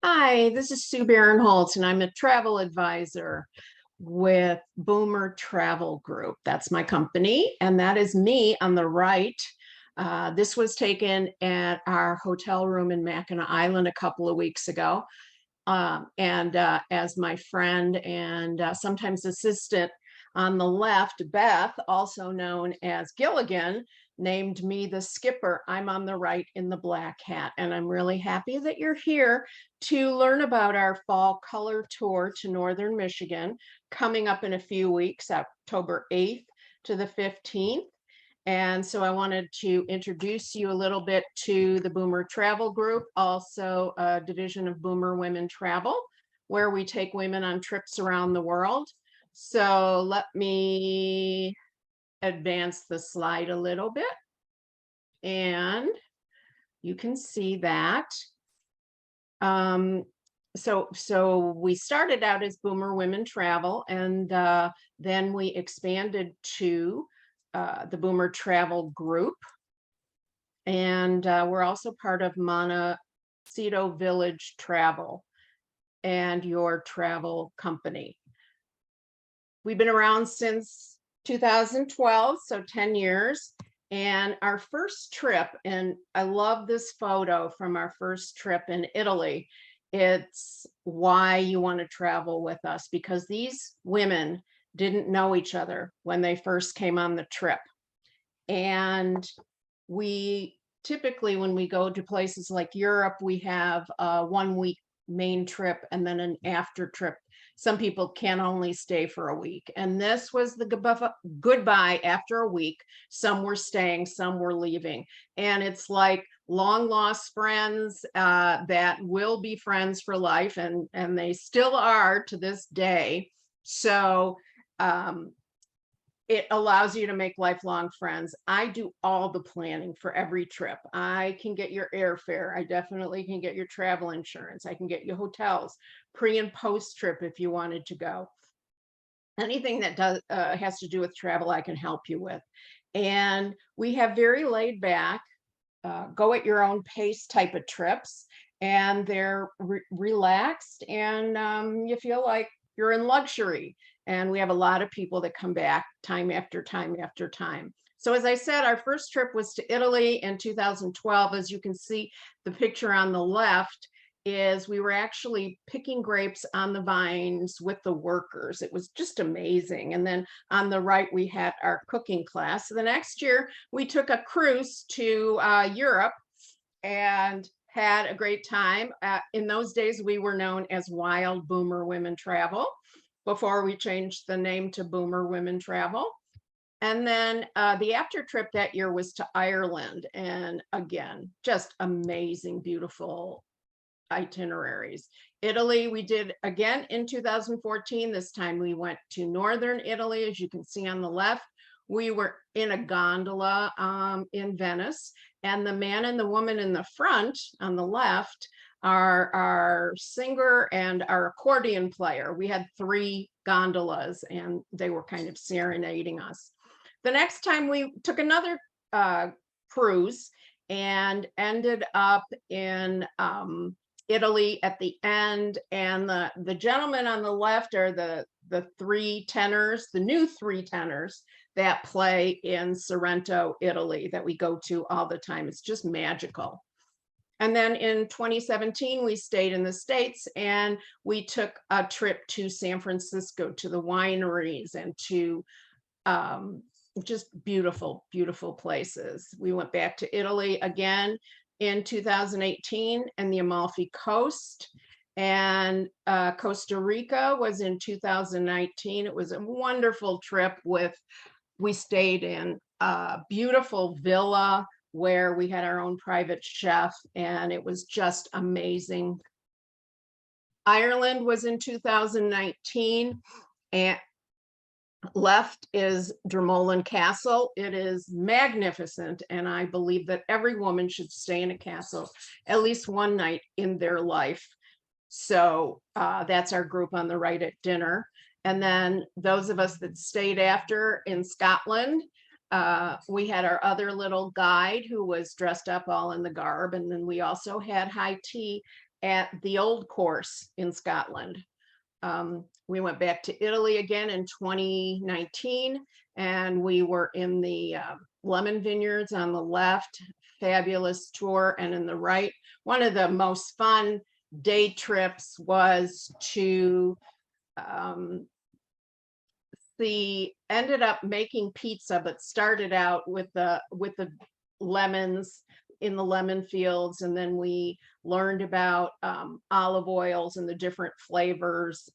Hi, this is Sue Barinholtz, and I'm a travel advisor with Boomer Travel Group. That's my company, and that is me on the right. This was taken at our hotel room in Mackinac Island a couple of weeks ago. And as my friend and sometimes assistant on the left, Beth, also known as Gilligan, named me the skipper. I'm on the right in the black hat, and I'm really happy that you're here to learn about our fall color tour to Northern Michigan coming up in a few weeks, October 8th to the 15th. And so I wanted to introduce you a little bit to the Boomer Travel Group, also a division of Boomer Women Travel, where we take women on trips around the world. So let me advance the slide a little bit. And you can see that. So we started out as Boomer Women Travel, and then we expanded to the Boomer Travel Group. And we're also part of Montecito Village Travel and your travel company. We've been around since 2012, so 10 years. And our first trip, and I love this photo from our first trip in Italy. It's why you want to travel with us, because these women didn't know each other when they first came on the trip. And we typically, when we go to places like Europe, we have a 1 week main trip and then an after trip. Some people can only stay for a week. And this was the goodbye after a week. Some were staying, some were leaving. And it's like long lost friends that will be friends for life. And they still are to this day. So it allows you to make lifelong friends. I do all the planning for every trip. I can get your airfare. I definitely can get your travel insurance. I can get you hotels, pre and post trip if you wanted to go. Anything that has to do with travel, I can help you with. And we have very laid back, go at your own pace type of trips, and they're relaxed, and you feel like you're in luxury. And we have a lot of people that come back time after time after time. So as I said, our first trip was to Italy in 2012. As you can see, the picture on the left is we were actually picking grapes on the vines with the workers. It was just amazing. And then on the right, we had our cooking class. So the next year, we took a cruise to Europe and had a great time. In those days, we were known as Wild Boomer Women Travel before we changed the name to Boomer Women Travel. And then the after trip that year was to Ireland. And again, just amazing, beautiful itineraries. Italy, we did again in 2014. This time we went to Northern Italy, as you can see on the left. We were in a gondola in Venice, and the man and the woman in the front on the left are our singer and our accordion player. We had 3 gondolas, and they were kind of serenading us. The next time we took another cruise and ended up in Italy at the end, and the gentlemen on the left are the 3 tenors, the new 3 tenors that play in Sorrento, Italy, that we go to all the time. It's just magical. And then in 2017, we stayed in the States, and we took a trip to San Francisco, to the wineries, and to just beautiful, beautiful places. We went back to Italy again in 2018 and the Amalfi Coast, and Costa Rica was in 2019. It was a wonderful trip. We stayed in a beautiful villa where we had our own private chef, and it was just amazing. Ireland was in 2019, and left is Dromoland Castle. It is magnificent, and I believe that every woman should stay in a castle at least one night in their life. So that's our group on the right at dinner. And then those of us that stayed after in Scotland, we had our other little guide who was dressed up all in the garb. And then we also had high tea at the old course in Scotland. We went back to Italy again in 2019, and we were in the lemon vineyards on the left, fabulous tour, and in the right. One of the most fun day trips was to ended up making pizza, but started out with the lemons in the lemon fields, and then we learned about olive oils and the different flavors.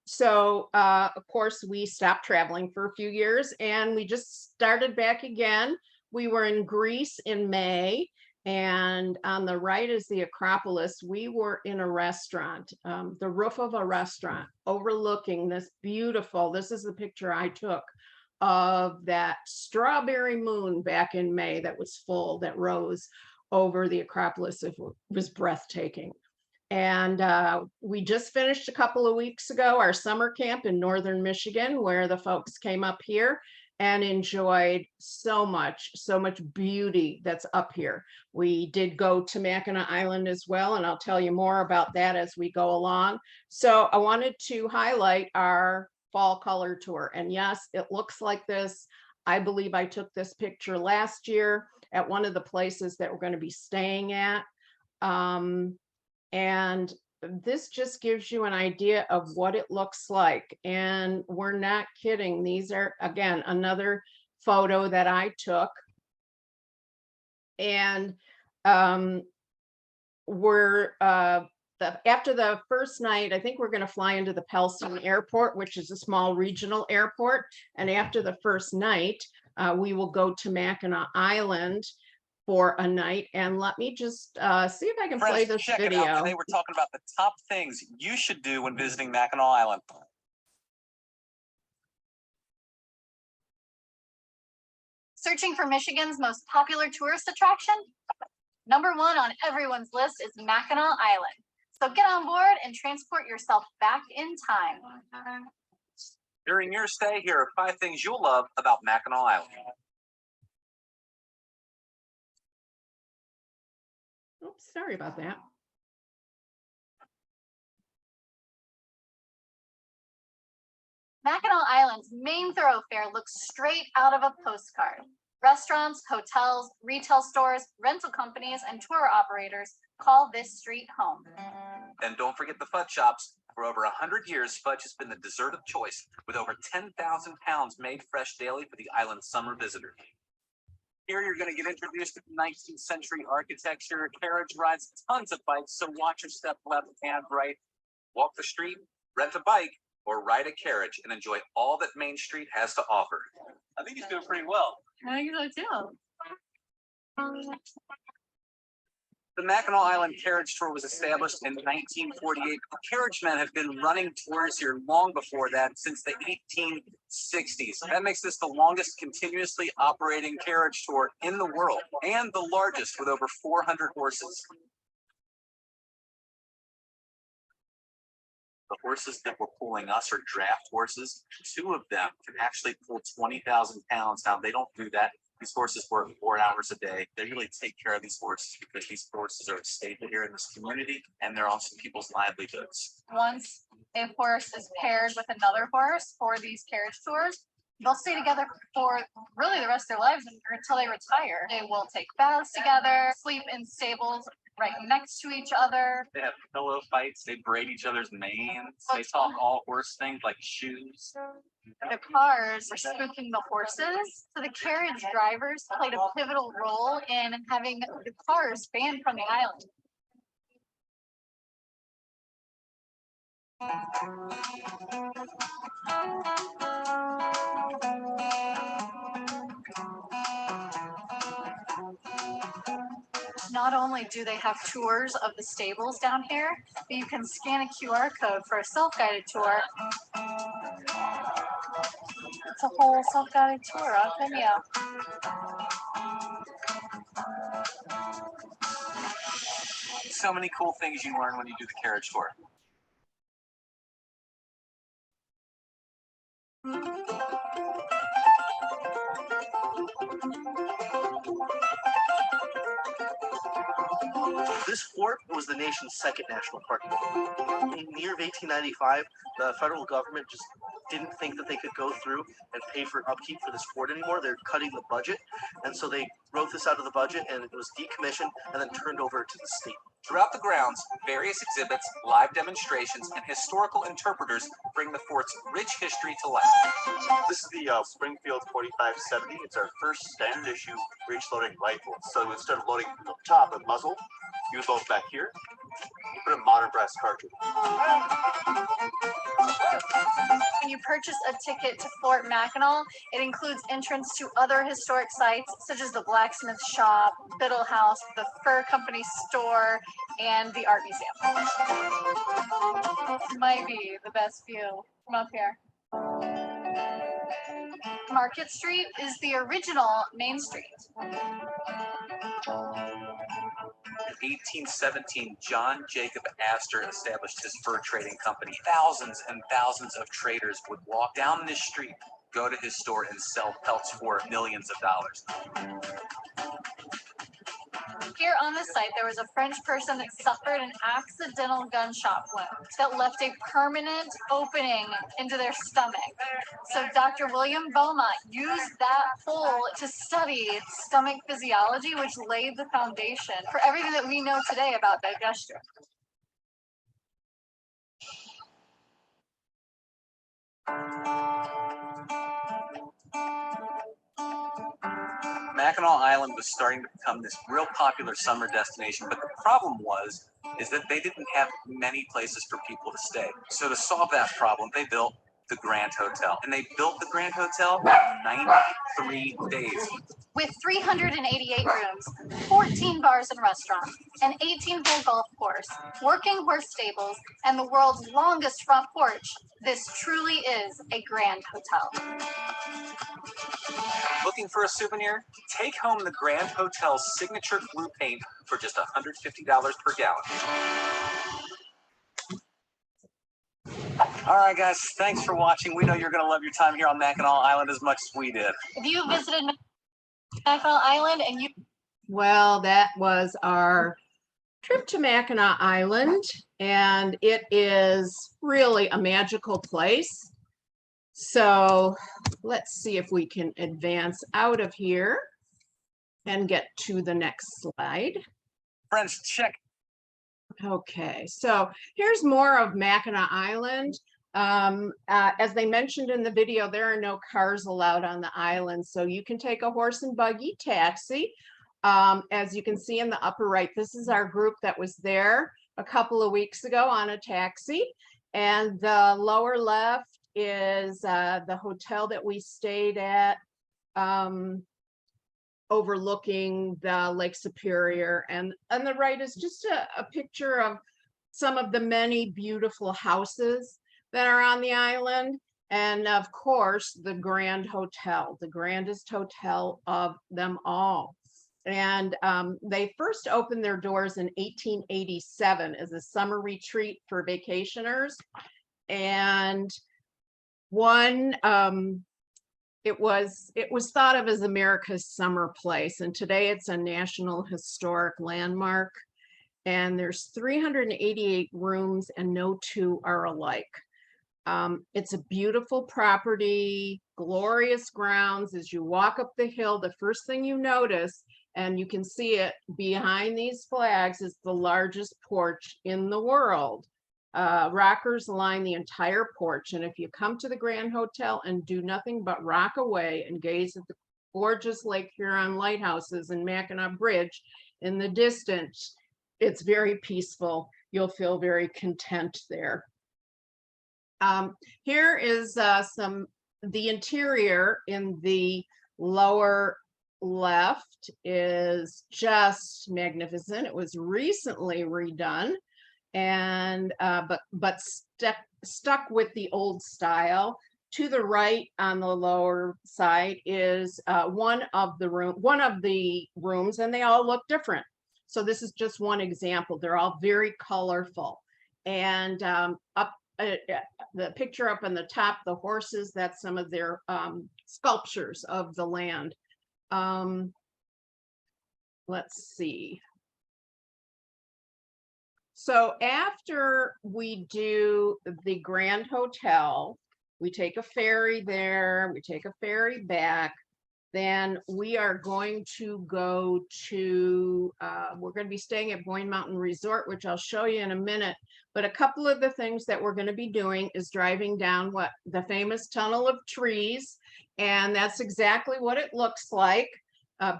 So of course, we stopped traveling for a few years and we just started back again. We were in Greece in May, and on the right is the Acropolis. We were in a restaurant, the roof of a restaurant overlooking this this is the picture I took of that strawberry moon back in May that was full, that rose over the Acropolis. It was breathtaking. And we just finished a couple of weeks ago our summer camp in northern Michigan, where the folks came up here and enjoyed so much beauty that's up here. We did go to Mackinac Island as well, and I'll tell you more about that as we go along. So I wanted to highlight our fall color tour. And yes, it looks like this. I believe I took this picture last year at one of the places that we're going to be staying at. And this just gives you an idea of what it looks like. And we're not kidding. These are, again, another photo that I took. And after the first night, I think we're going to fly into the Pellston Airport, which is a small regional airport. And after the first night, we will go to Mackinac Island for a night. And let me just see if I can play this video. Today we're talking about the top things you should do when visiting Mackinac Island. Searching for Michigan's most popular tourist attraction? Number one on everyone's list is Mackinac Island. So get on board and transport yourself back in time. During your stay, here are 5 things you'll love about Mackinac Island. Oops, sorry about that. Mackinac Island's main thoroughfare looks straight out of a postcard. Restaurants, hotels, retail stores, rental companies, and tour operators call this street home. And don't forget the fudge shops. For over 100 years, fudge has been the dessert of choice, with over 10,000 pounds made fresh daily for the island's summer visitor. Here you're going to get introduced to 19th century architecture, carriage rides, tons of bikes, so watch your step left and right. Walk the street, rent a bike, or ride a carriage and enjoy all that Main Street has to offer. I think he's doing pretty well. I think so too. The Mackinac Island Carriage Tour was established in 1948. The Carriage Men have been running tours here long before that, since the 1860s. That makes this the longest continuously operating carriage tour in the world, and the largest, with over 400 horses. The horses that were pulling us are draft horses. 2 of them can actually pull 20,000 pounds. Now, they don't do that. These horses work 4 hours a day. They really take care of these horses because these horses are a staple here in this community, and they're also people's livelihoods. Once a horse is paired with another horse for these carriage tours, they'll stay together for really the rest of their lives until they retire. They will take baths together, sleep in stables right next to each other. They have pillow fights. They braid each other's manes. They talk all horse things like shoes. The cars were spooking the horses, so the carriage drivers played a pivotal role in having the cars banned from the island. Not only do they have tours of the stables down here, but you can scan a QR code for a self-guided tour. It's a whole self-guided tour on Vimeo. So many cool things you learn when you do the carriage tour. This fort was the nation's second national park. In the year of 1895, the federal government just didn't think that they could go through and pay for upkeep for this fort anymore. They're cutting the budget, and so they wrote this out of the budget, and it was decommissioned and then turned over to the state. Throughout the grounds, various exhibits, live demonstrations, and historical interpreters bring the fort's rich history to life. This is the Springfield 4570. It's our first standard issue breech loading rifle. So instead of loading from the top and muzzle, you would load back here. You put a modern brass cartridge. When you purchase a ticket to Fort Mackinac, it includes entrance to other historic sites such as the blacksmith shop, Biddle House, the fur company store, and the art museum. This might be the best view from up here. Market Street is the original Main Street. In 1817, John Jacob Astor established his fur trading company. Thousands and thousands of traders would walk down this street, go to his store, and sell pelts for millions of dollars. Here on the site, there was a French person that suffered an accidental gunshot wound that left a permanent opening into their stomach. So Dr. William Beaumont used that hole to study stomach physiology, which laid the foundation for everything that we know today about digestion. Mackinac Island was starting to become this real popular summer destination, but the problem is that they didn't have many places for people to stay. So to solve that problem, they built the Grand Hotel. And they built the Grand Hotel in 93 days. With 388 rooms, 14 bars and restaurants, an 18-hole golf course, working horse stables, and the world's longest front porch, this truly is a grand hotel. Looking for a souvenir? Take home the Grand Hotel's signature blue paint for just $150 per gallon. All right, guys, thanks for watching. We know you're going to love your time here on Mackinac Island as much as we did. If you visited Mackinac Island and you... Well, that was our trip to Mackinac Island, and it is really a magical place. So let's see if we can advance out of here and get to the next slide. Friends, check. Okay, so here's more of Mackinac Island. As they mentioned in the video, there are no cars allowed on the island, so you can take a horse and buggy taxi. As you can see in the upper right, this is our group that was there a couple of weeks ago on a taxi. And the lower left is the hotel that we stayed at, overlooking the Lake Superior. And on the right is just a picture of some of the many beautiful houses that are on the island. And of course, the Grand Hotel, the grandest hotel of them all. And they first opened their doors in 1887 as a summer retreat for vacationers. And it was thought of as America's summer place, and today it's a National Historic Landmark. And there's 388 rooms, and no two are alike. It's a beautiful property, glorious grounds. As you walk up the hill, the first thing you notice, and you can see it behind these flags, is the largest porch in the world. Rockers line the entire porch, and if you come to the Grand Hotel and do nothing but rock away and gaze at the gorgeous Lake Huron lighthouses and Mackinac Bridge in the distance, it's very peaceful. You'll feel very content there. Here is the interior in the lower left is just magnificent. It was recently redone, and but stuck with the old style. To the right on the lower side is one of the rooms, and they all look different. So this is just one example. They're all very colorful. And up the picture up on the top, the horses, that's some of their sculptures of the land. Let's see. So after we do the Grand Hotel, we take a ferry there, we take a ferry back. Then we are going to go to, we're going to be staying at Boyne Mountain Resort, which I'll show you in a minute. But a couple of the things that we're going to be doing is driving down what the famous Tunnel of Trees. And that's exactly what it looks like.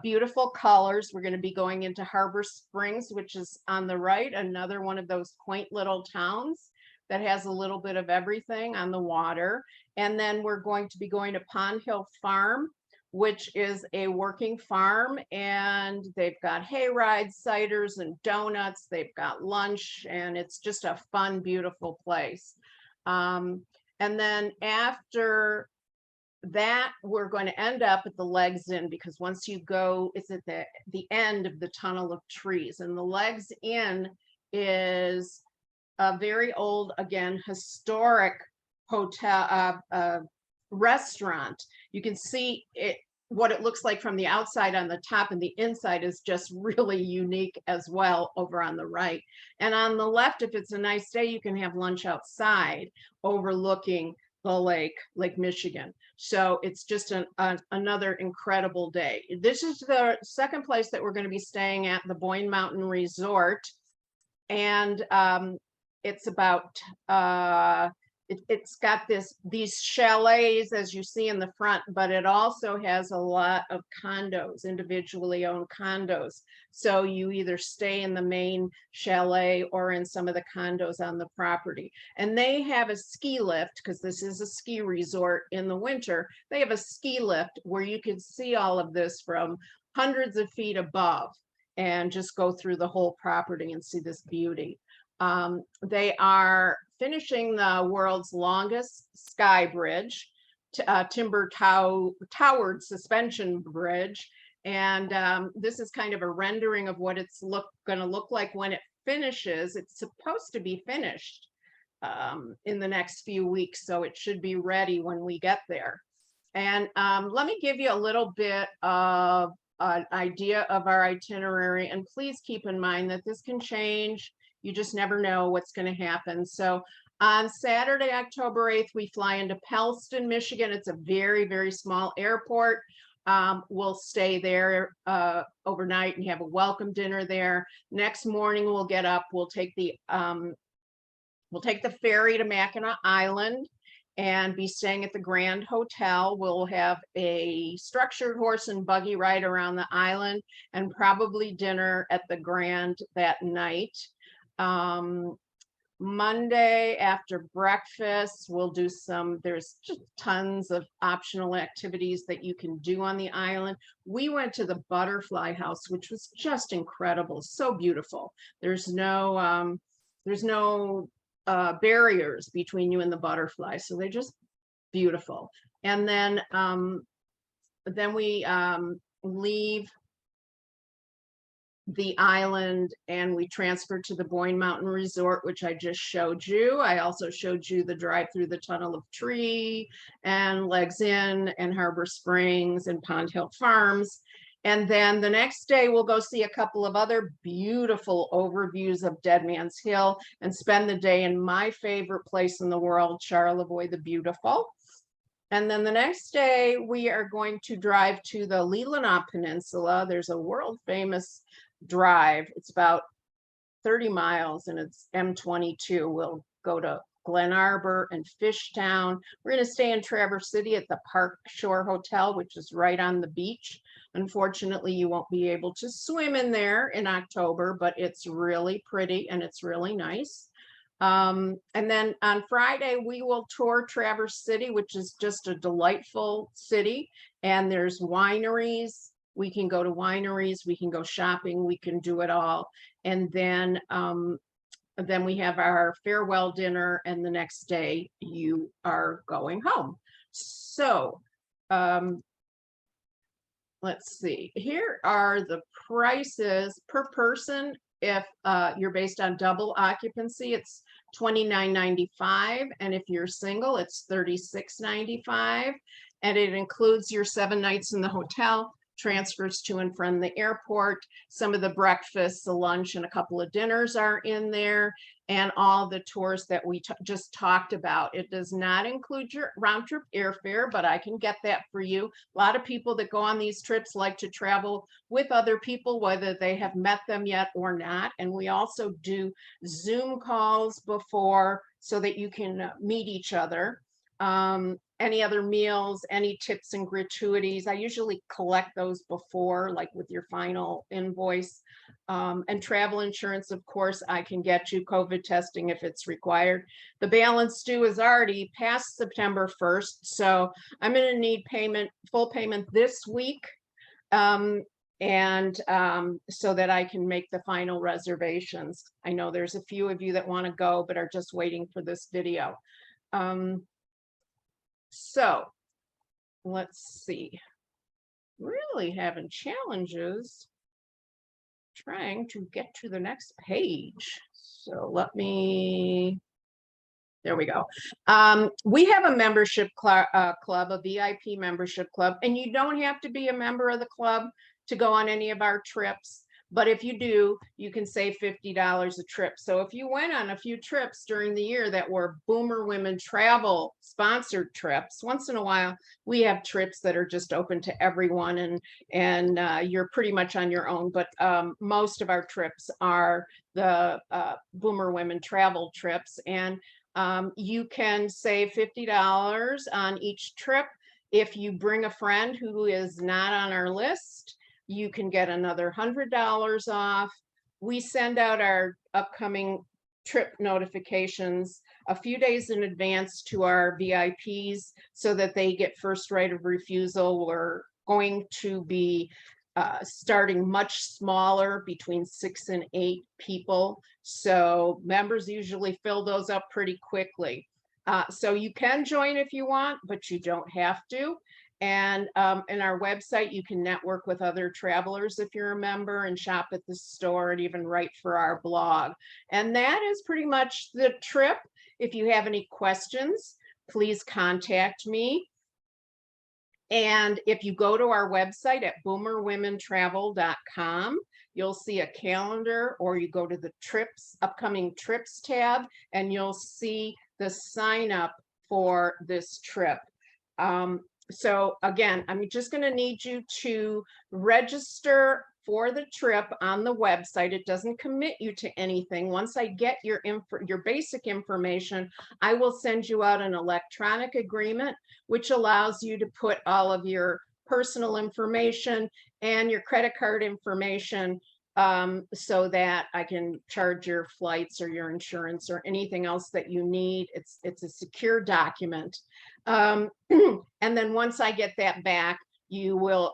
Beautiful colors. We're going to be going into Harbor Springs, which is on the right, another one of those quaint little towns that has a little bit of everything on the water. And then we're going to be going to Pond Hill Farm, which is a working farm, and they've got hay rides, ciders, and donuts. They've got lunch, and it's just a fun, beautiful place. And then after that, we're going to end up at the Legs Inn, because once you go, it's at the end of the Tunnel of Trees, and the Legs Inn is a very old, again, historic hotel, restaurant. You can see it, what it looks like from the outside on the top, and the inside is just really unique as well over on the right. And on the left, if it's a nice day, you can have lunch outside overlooking the Lake Michigan. So it's just another incredible day. This is the second place that we're going to be staying at, the Boyne Mountain Resort. And it's about it's got these chalets, as you see in the front, but it also has a lot of condos, individually owned condos. So you either stay in the main chalet or in some of the condos on the property. And they have a ski lift, because this is a ski resort in the winter. They have a ski lift where you can see all of this from hundreds of feet above and just go through the whole property and see this beauty. They are finishing the world's longest sky bridge, timber towered suspension bridge. And this is kind of a rendering of what it's going to look like when it finishes. It's supposed to be finished in the next few weeks, so it should be ready when we get there. And let me give you a little bit of an idea of our itinerary. And please keep in mind that this can change. You just never know what's going to happen. So on Saturday, October 8th, we fly into Pellston, Michigan. It's a very, very small airport. We'll stay there overnight and have a welcome dinner there. Next morning, we'll get up. We'll take the ferry to Mackinac Island and be staying at the Grand Hotel. We'll have a structured horse and buggy ride around the island, and probably dinner at the Grand that night. Monday after breakfast, we'll do there's just tons of optional activities that you can do on the island. We went to the Butterfly House, which was just incredible, so beautiful. There's no barriers between you and the butterfly, so they're just beautiful. And then we leave the island and we transfer to the Boyne Mountain Resort, which I just showed you. I also showed you the drive through the Tunnel of Tree and Legs Inn and Harbor Springs and Pond Hill Farms. And then the next day we'll go see a couple of other beautiful overviews of Dead Man's Hill and spend the day in my favorite place in the world, Charlevoix the Beautiful. And then the next day we are going to drive to the Leelanau Peninsula. There's a world famous drive. It's about 30 miles and it's M22. We'll go to Glen Arbor and Fishtown. We're going to stay in Traverse City at the Park Shore Hotel, which is right on the beach. Unfortunately, you won't be able to swim in there in October, but it's really pretty and it's really nice. And then on Friday, we will tour Traverse City, which is just a delightful city. And there's wineries. We can go to wineries, we can go shopping, we can do it all. And then we have our farewell dinner, and the next day you are going home. So let's see, here are the prices per person. If you're based on double occupancy, it's $29.95, and if you're single, it's $36.95, and it includes your 7 nights in the hotel, transfers to and from the airport. Some of the breakfasts, the lunch, and a couple of dinners are in there, and all the tours that we just talked about. It does not include your round trip airfare, but I can get that for you. A lot of people that go on these trips like to travel with other people, whether they have met them yet or not. And we also do Zoom calls before so that you can meet each other. Any other meals, any tips and gratuities, I usually collect those before, like with your final invoice. And travel insurance, of course, I can get you. COVID testing if it's required. The balance due is already past September 1st, so I'm going to need payment, full payment this week, so that I can make the final reservations. I know there's a few of you that want to go but are just waiting for this video. So let's see, really having challenges trying to get to the next page. So let me, there we go. We have a membership club, a VIP membership club, and you don't have to be a member of the club to go on any of our trips. But if you do, you can save $50 a trip. So if you went on a few trips during the year that were Boomer Women Travel sponsored trips, once in a while, we have trips that are just open to everyone, and you're pretty much on your own. But most of our trips are the Boomer Women Travel trips, and you can save $50 on each trip. If you bring a friend who is not on our list, you can get another $100 off. We send out our upcoming trip notifications a few days in advance to our VIPs so that they get first right of refusal. We're going to be starting much smaller, between 6 and 8 people. So members usually fill those up pretty quickly. So you can join if you want, but you don't have to. And in our website, you can network with other travelers if you're a member, and shop at the store, and even write for our blog. And that is pretty much the trip. If you have any questions, please contact me. And if you go to our website at boomerwomentravel.com, you'll see a calendar, or you go to the trips, upcoming trips tab, and you'll see the sign up for this trip. So again, I'm just going to need you to register for the trip on the website. It doesn't commit you to anything. Once I get your basic information, I will send you out an electronic agreement, which allows you to put all of your personal information and your credit card information, so that I can charge your flights or your insurance or anything else that you need. It's a secure document. And then once I get that back, you will,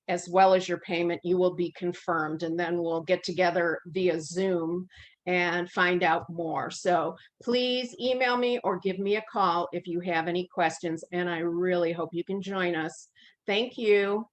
as well as your payment, you will be confirmed, and then we'll get together via Zoom and find out more. So please email me or give me a call if you have any questions, and I really hope you can join us. Thank you.